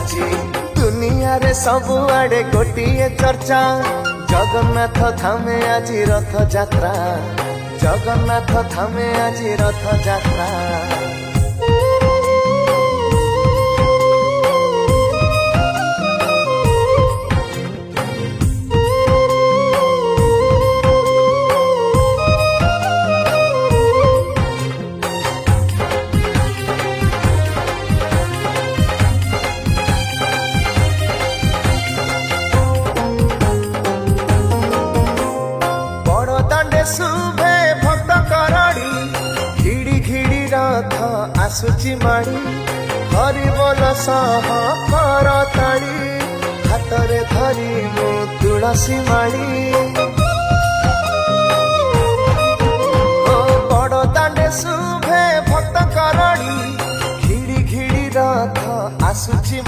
चालीची दुनिया रे सबु आड़े गोटिए चर्चा जगन्नाथ धामे आजी रथ यात्रा जगन्नाथ धामे आजी रथ यात्रा शुभे भक्त करड़ी घिड़ी घिड़ी रथ आसुची माड़ी हरि बोल सह कर ताड़ी हाथरे धरी मु तुलसी माड़ी बड़ दांडे शुभे भक्त करड़ी घिड़ी घिड़ी रथ आसुची